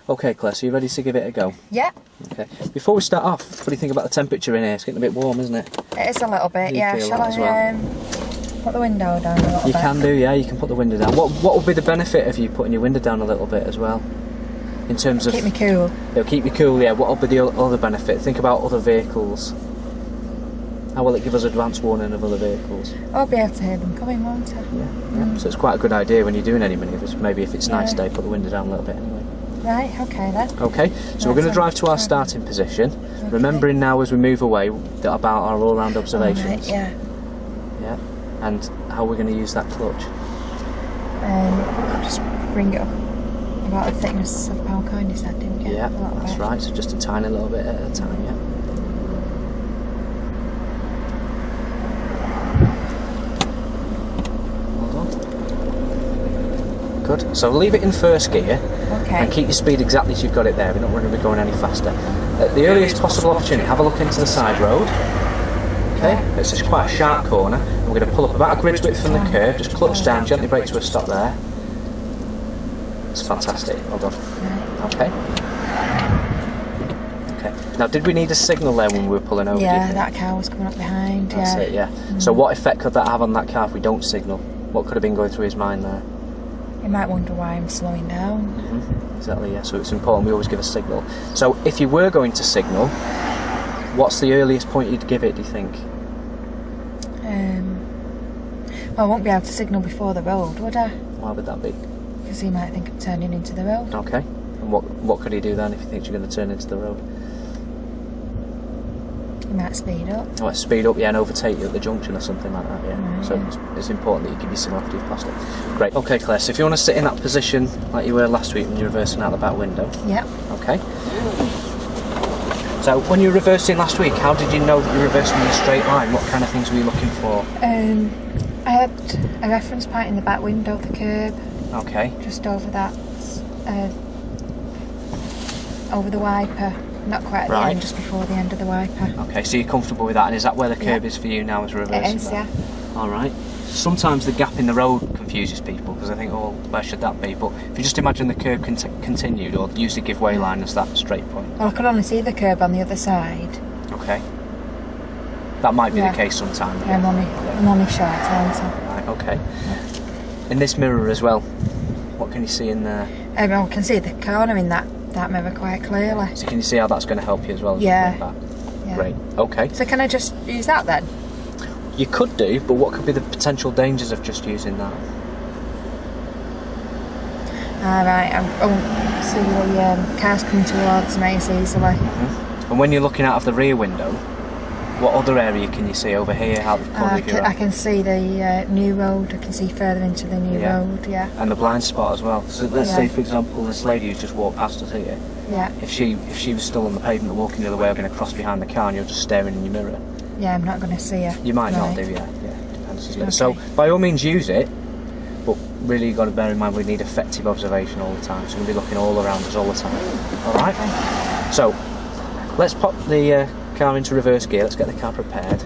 Okay, Claire, so you ready to give it a go? Yeah. Okay. Before we start off, what do you think about the temperature in here? It's getting a bit warm, isn't it? It is a little bit, yeah. Shall I put the window down a little bit? You can do, yeah, you can put the window down. What would be the benefit of you putting your window down a little bit as well? In terms of... Keep me cool. It'll keep you cool, yeah. What will be the other benefit? Think about other vehicles. How will it give us advance warning of other vehicles? I'll be able to hear them coming, won't I? Yeah. So it's quite a good idea when you're doing any manoeuvres. Maybe if it's nice day, put the window down a little bit anyway. Right, okay then. Okay, so we're going to drive to our starting position, remembering now as we move away about our all-round observations. Right, yeah. Yeah, and how we're going to use that clutch. I'll just bring it up about the thickness of power kind you said, didn't you? Yeah, that's right, so just a tiny little bit at a time, yeah. Good. So leave it in first gear and keep your speed exactly as you've got it there. We're not going to be going any faster. At the earliest possible opportunity, have a look into the side road. Okay, it's just quite a sharp corner. And we're going to pull up about a grid's width from the curve, just clutch down, gently brake to a stop there. It's fantastic. Well done. Okay. Okay. Now, did we need a signal there when we were pulling over? Yeah, that car was coming up behind. That's it, yeah. So what effect could that have on that car if we don't signal? What could have been going through his mind there? You might wonder why I'm slowing down. Exactly, yeah, so it's important we always give a signal. So if you were going to signal, what's the earliest point you'd give it, do you think? Well, I won't be able to signal before the road, would I? Why would that be? Because he might think I'm turning into the road. Okay, and what could he do then if he thinks you're going to turn into the road? He might speed up. Oh, speed up, yeah, and overtake you at the junction or something like that, yeah. So it's important that you give your signal after you've passed it. Great. Okay, Claire, so if you want to sit in that position like you were last week when you're reversing out the back window. Yeah. Okay. So when you were reversing last week, how did you know that you were reversing in a straight line? What kind of things were you looking for? I had a reference point in the back window of the curb. Okay. Just over that, over the wiper. Not quite at the end, just before the end of the wiper. Okay, so you're comfortable with that, and is that where the curb is for you now as a reversing? It is, yeah. Alright. Sometimes the gap in the road confuses people, because I think, oh, where should that be? But if you just imagine the curb continued, or use the give way line as that straight point. Well, I could only see the curb on the other side. Okay. That might be the case sometimes. Yeah, I'm only short, aren't I? Right, okay. Yeah. In this mirror as well, what can you see in there? I can see the corner in that mirror quite clearly. So can you see how that's going to help you as well? Yeah. Great. Okay. So can I just use that then? You could do, but what could be the potential dangers of just using that? Alright, I won't see the cars coming towards me as easily. And when you're looking out of the rear window, what other area can you see over here? Out the corner of your eye? I can see the new road. I can see further into the new road. Yeah. And the blind spot as well. So let's say, for example, this lady who's just walked past us here. Yeah. If she was still on the pavement walking the other way, or going to cross behind the car, and you're just staring in your mirror. Yeah, I'm not going to see her. You might not do. Yeah. Depends. Okay. So by all means use it, but really you've got to bear in mind we need effective observation all the time. So we'll be looking all around us all the time. All right. Okay. So let's pop the car into reverse gear. Let's get the car prepared.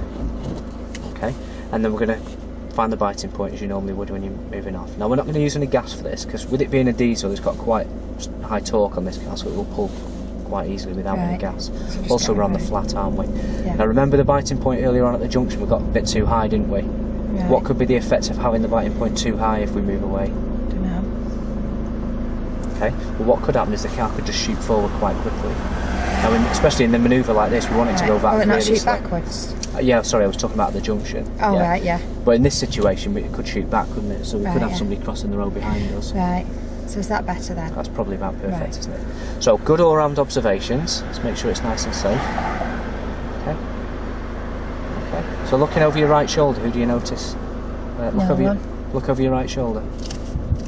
Okay, and then we're going to find the biting point as you normally would when you're moving off. Now we're not going to use any gas for this because with it being a diesel, it's got quite high torque on this car, so it will pull quite easily without any gas. So also we're on the flat, aren't we? Yeah. Now remember the biting point earlier on at the junction, we got a bit too high, didn't we? Right. What could be the effect of having the biting point too high if we move away? Don't know. Okay, well what could happen is the car could just shoot forward quite quickly. Now, especially in the manoeuvre like this, we want it to go back. Will it not really shoot backwards? Yeah, sorry, I was talking about the junction. Oh, right, yeah. But in this situation, it could shoot back, couldn't it? So we could have somebody crossing the road behind us. Right. So is that better then? That's probably about perfect, isn't it? So good all-round observations. Let's make sure it's nice and safe. Okay. Okay. So looking over your right shoulder, who do you notice? Look over your right shoulder.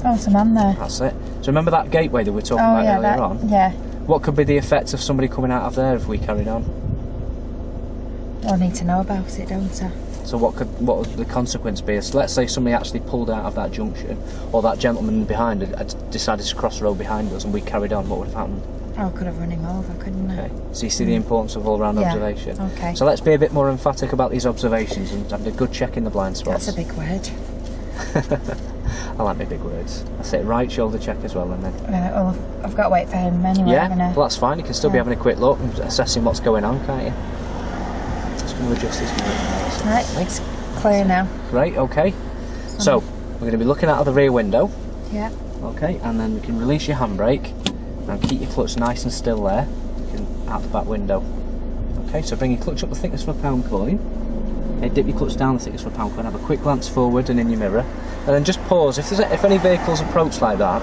Oh, it's a man there. That's it. So remember that gateway that we were talking about earlier on? Yeah. What could be the effect of somebody coming out of there if we carried on? I need to know about it, don't I? So what would the consequence be? So let's say somebody actually pulled out of that junction, or that gentleman behind it had decided to cross the road behind us and we carried on, what would have happened? Oh, I could have run him over, couldn't I? Okay. So you see the importance of all-round observation. Okay. So let's be a bit more emphatic about these observations and have a good check in the blind spots. That's a big word. I like my big words. That's it, right shoulder check as well, and then... Well, I've got to wait for him anyway, haven't I? Well, that's fine. You can still be having a quick look and assessing what's going on, can't you? Just going to adjust this movement. Right, it's clear now. Great, okay. So, we're going to be looking out of the rear window. Yeah. Okay, and then we can release your handbrake and keep your clutch nice and still there. You can out the back window. Okay, so bring your clutch up the thickness of a pound coin. Okay, dip your clutch down the thickness of a pound coin. Have a quick glance forward and in your mirror, and then just pause. If any vehicles approach like that,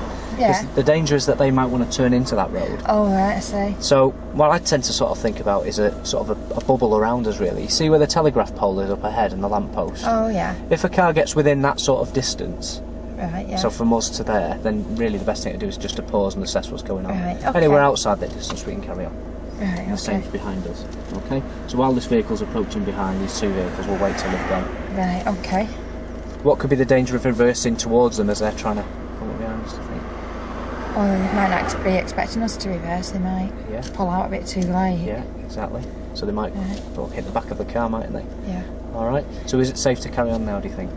the danger is that they might want to turn into that road. Oh right, I see. So what I tend to sort of think about is a sort of a bubble around us really. You see where the telegraph pole is up ahead and the lamp post? Oh yeah. If a car gets within that sort of distance, right, yeah. so from us to there, then really the best thing to do is just to pause and assess what's going on. Right, okay. Anywhere outside that distance we can carry on. Right, The same's behind us. Okay? So while this vehicle's approaching behind, these two vehicles will wait till they've gone. Right, okay. What could be the danger of reversing towards them as they're trying to come up behind us, do you think? Well, they might not be expecting us to reverse, they might pull out a bit too late. Yeah, exactly. So they might hit the back of the car, mightn't they? Yeah. Alright, so is it safe to carry on now, do you think?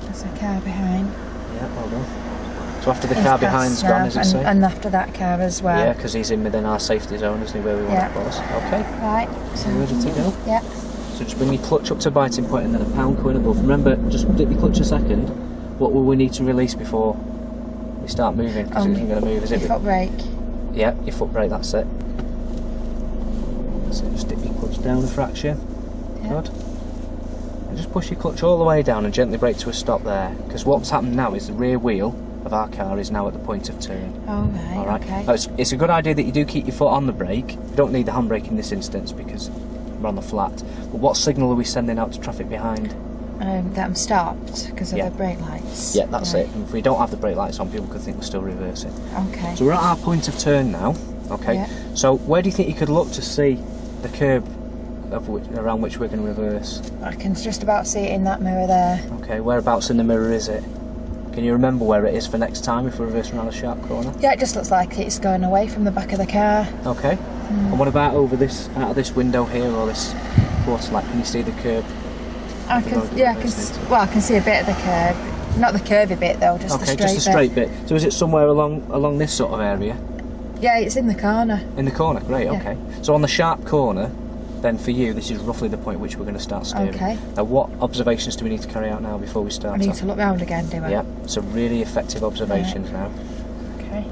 There's a car behind. Yeah, well done. So after the car behind's gone, is it safe? And after that car as well. Yeah, because he's in within our safety zone, isn't he, where we want to cross. Okay. Right. So you ready to go? Yeah. So just bring your clutch up to biting point and then a pound coin above. Remember, just dip your clutch a second. What will we need to release before we start moving? Because it isn't going to move, is it? Your foot brake. Yeah, your foot brake, that's it. So just dip your clutch down a fraction. Yeah. Good. And just push your clutch all the way down and gently brake to a stop there. Because what's happened now is the rear wheel of our car is now at the point of turn. Oh, right, all right. okay. Now it's a good idea that you do keep your foot on the brake. You don't need the handbrake in this instance because we're on the flat. But what signal are we sending out to traffic behind? That I'm stopped because of the brake lights. Yeah, that's it. And if we don't have the brake lights on, people could think we're still reversing. Okay. So we're at our point of turn now. Okay. Yeah. So where do you think you could look to see the curb around which we're going to reverse? I can just about see it in that mirror there. Okay. Whereabouts in the mirror is it? Can you remember where it is for next time if we're reversing around a sharp corner? Yeah, it just looks like it's going away from the back of the car. Okay. And what about over this, out of this window here or this quarter light? Can you see the curb? I can see a bit of the curb. Not the curvy bit though, just the straight bit. Just the straight bit. So is it somewhere along this sort of area? Yeah, it's in the corner. In the corner, great, okay. So on the sharp corner, then for you, this is roughly the point at which we're going to start steering. Okay. Now what observations do we need to carry out now before we start? I need to look round again, do I? Yeah, so really effective observations now. Okay.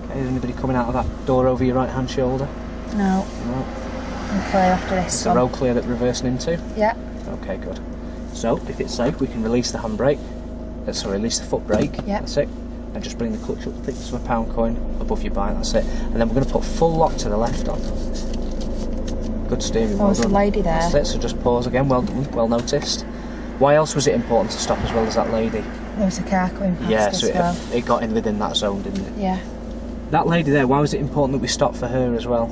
Okay, is anybody coming out of that door over your right hand shoulder? No. No. I'm clear after this Is the road clear that we're reversing into? Yeah. Okay, good. So, if it's safe, we can release the handbrake. Release the foot brake. Yeah. That's it. And just bring the clutch up the thickness of a pound coin above your bike. That's it. And then we're going to put full lock to the left on. Good steering. Oh, there's a lady there. That's it. So just pause again. Well done. Well noticed. Why else was it important to stop as well as that lady? There was a car coming past so it got in within that zone, didn't it? Yeah. That lady there. Why was it important that we stopped for her as well?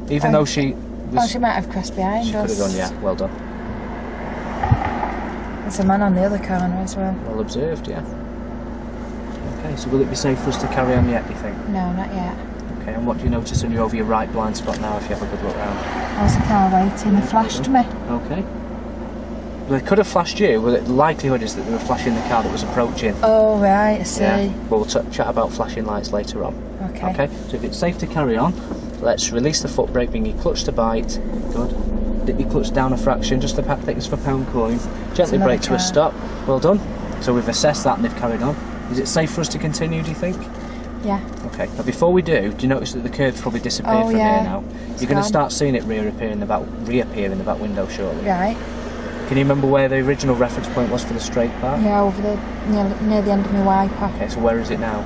Even though she. She might have crossed behind us. She could have done, yeah. Well done. There's a man on the other corner as well. Well observed, yeah. Okay, so will it be safe for us to carry on yet, do you think? No, not yet. Okay, and what do you notice when you're over your right blind spot now if you have a good look round? There's a car waiting, they flashed me. Okay. Well, they could have flashed you, but the likelihood is that they were flashing the car that was approaching. Oh, right, I see. Yeah, but we'll chat about flashing lights later on. Okay. Okay, so if it's safe to carry on, let's release the foot brake, bring your clutch to bite. Good. Dip your clutch down a fraction, just the thickness of a pound coin. Gently brake to a stop. Well done. So we've assessed that and they've carried on. Is it safe for us to continue, do you think? Yeah. Okay, now before we do you notice that the curb's probably disappeared from here now? You're going to start seeing it reappear in the back window shortly. Right. Can you remember where the original reference point was for the straight part? Yeah, over near the end of my wiper. Okay, so where is it now?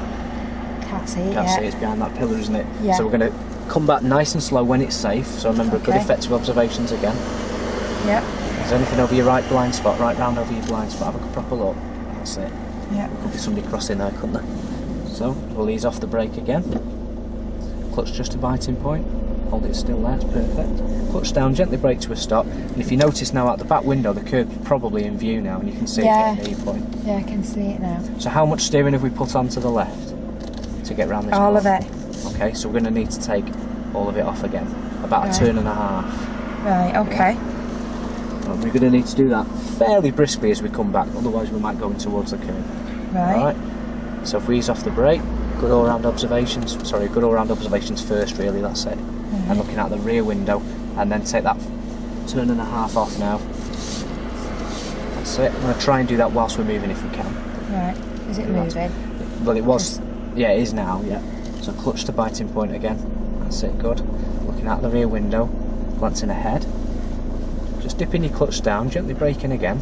Can't see it Can't yet. see it, it's behind that pillar, isn't it? Yeah. So we're going to come back nice and slow when it's safe, so remember good effective observations again. Yep. Is there anything over your right blind spot? Right round over your blind spot, have a proper look. That's it. Yeah. Could be somebody crossing there, couldn't there? So, we'll ease off the brake again. Clutch just a biting point. Hold it still there, it's perfect. Clutch down, gently brake to a stop. And if you notice now out the back window, the curb's probably in view now and you can see it getting near your point. Yeah, I can see it now. So how much steering have we put onto the left to get round this All corner? of it. Okay, so we're going to need to take all of it off again. About a turn and a half. Right, okay. We're going to need to do that fairly briskly as we come back, otherwise we might go in towards the curb. Right. Alright, so if we ease off the brake, good all round observations, first really, that's it. And looking out the rear window, and then take that turn and a half off now. That's it. I'm going to try and do that whilst we're moving if we can. Right, is it moving? Well, it was, yeah, it is now, yeah. So clutch to biting point again, that's it, good. Looking out the rear window, glancing ahead. Just dipping your clutch down, gently braking again.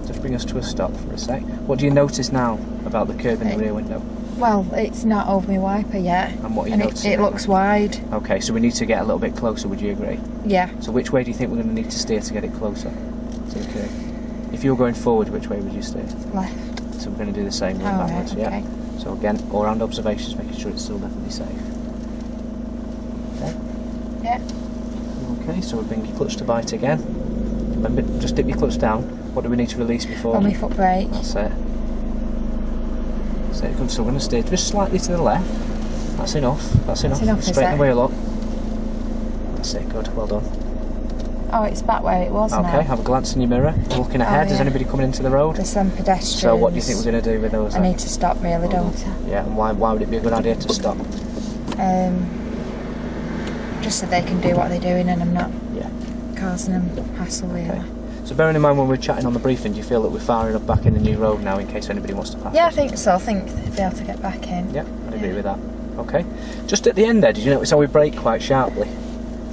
Just bring us to a stop for a sec. What do you notice now about the curb in the rear window? Well, it's not over my wiper yet. And what are you noticing? It looks wide. Okay, so we need to get a little bit closer, would you agree? Yeah. So which way do you think we're going to need to steer to get it closer to the curb? If you were going forward, which way would you steer? Left. So we're going to do the same, going backwards, right, okay. Yeah. So again, all round observations, making sure it's still definitely safe. Okay. Yeah. Okay, so we bring your clutch to bite again. Remember, just dip your clutch down. What do we need to release before? On my foot brake. That's it. So we're going to steer just slightly to the left. That's enough. That's enough. Straighten the wheel up. That's it. Good. Well done. Oh, it's back where it was now. Okay. Have a glance in your mirror. Looking ahead. Yeah. Is anybody coming into the road? There's some pedestrians. So what do you think we're going to do with those? I need to stop really, don't I? Yeah. And why would it be a good idea to stop? Just so they can do what they're doing and I'm not Yeah. causing them hassle really. Okay. So bearing in mind when we're chatting on the briefing, do you feel that we're far enough back in the new road now in case anybody wants to pass Yeah, us? I think so. I think they'll be able to get back in. Yeah, I'd agree with that. Okay. Just at the end there, did you notice how we brake quite sharply?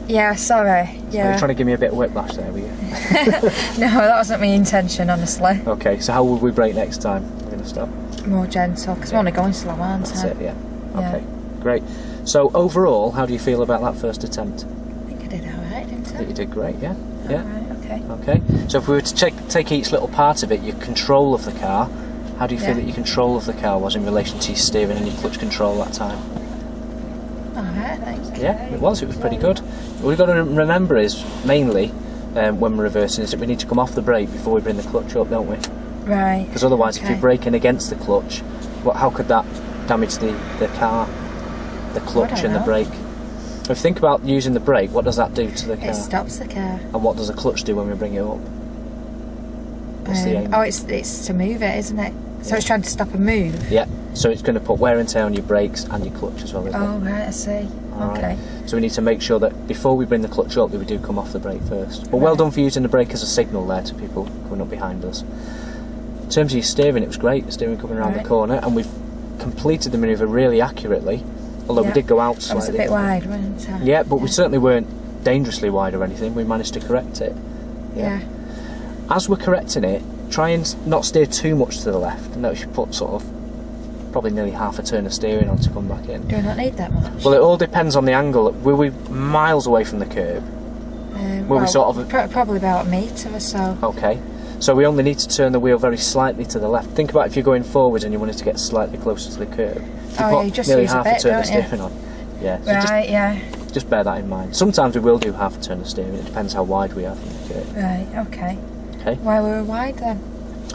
Yeah, sorry. Yeah. Were you trying to give me a bit of whiplash there, were you? No, that wasn't my intention, honestly. Okay, so how would we brake next time? We're going to stop. More gentle, because we're only going slow, aren't I? That's it, yeah. Okay, great. So overall, how do you feel about that first attempt? I think I did alright, didn't I? I think you did great, yeah. Yeah. Alright, okay. Okay. So if we were to take each little part of it, your control of the car, how do you feel that your control of the car was in relation to your steering and your clutch control that time? Alright, thanks. Yeah, it was pretty good. What we've got to remember is, mainly, when we're reversing, is that we need to come off the brake before we bring the clutch up, don't we? Right. Because otherwise, if you're braking against the clutch, how could that damage the car, the clutch and the brake? If you think about using the brake, what does that do to the car? It stops the car. And what does the clutch do when we bring it up? What's the aim? Oh, it's to move it, isn't it? So it's trying to stop a move? Yeah, so it's going to put wear and tear on your brakes and your clutch as well, isn't it? Oh, right, I see. Okay. So we need to make sure that before we bring the clutch up that we do come off the brake first. But well done for using the brake as a signal there to people coming up behind us. In terms of your steering, it was great, the steering coming around the corner, and we've completed the manoeuvre really accurately, although we did go out slightly. It was a bit wide, wasn't it? Yeah, but we certainly weren't dangerously wide or anything, we managed to correct it. Yeah. As we're correcting it, try and not steer too much to the left. Notice you put sort of probably nearly half a turn of steering on to come back in. Do I not need that much? Well, it all depends on the angle. Were we miles away from the curb? We sort of probably about a metre or so. Okay, so we only need to turn the wheel very slightly to the left. Think about if you're going forwards and you wanted to get slightly closer to the curb. You just nearly use half a bit, a turn of don't you? steering on. Yeah. So just bear that in mind. Sometimes we will do half a turn of steering. It depends how wide we are from the curb. Right. Okay. Okay. Why were we wide then?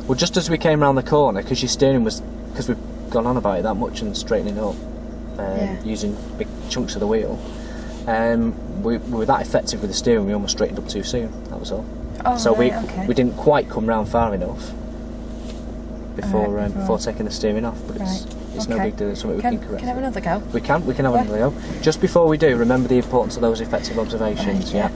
Well, just as we came around the corner, because your steering was, because we've gone on about it that much and straightening up, using big chunks of the wheel, we were that effective with the steering, we almost straightened up too soon, that was all. Oh, so right, we didn't quite come round far enough before taking the steering off, but it's no big deal, it's something we can correct. Can I have another go? We can have another go. Just before we do, remember the importance of those effective observations, yeah?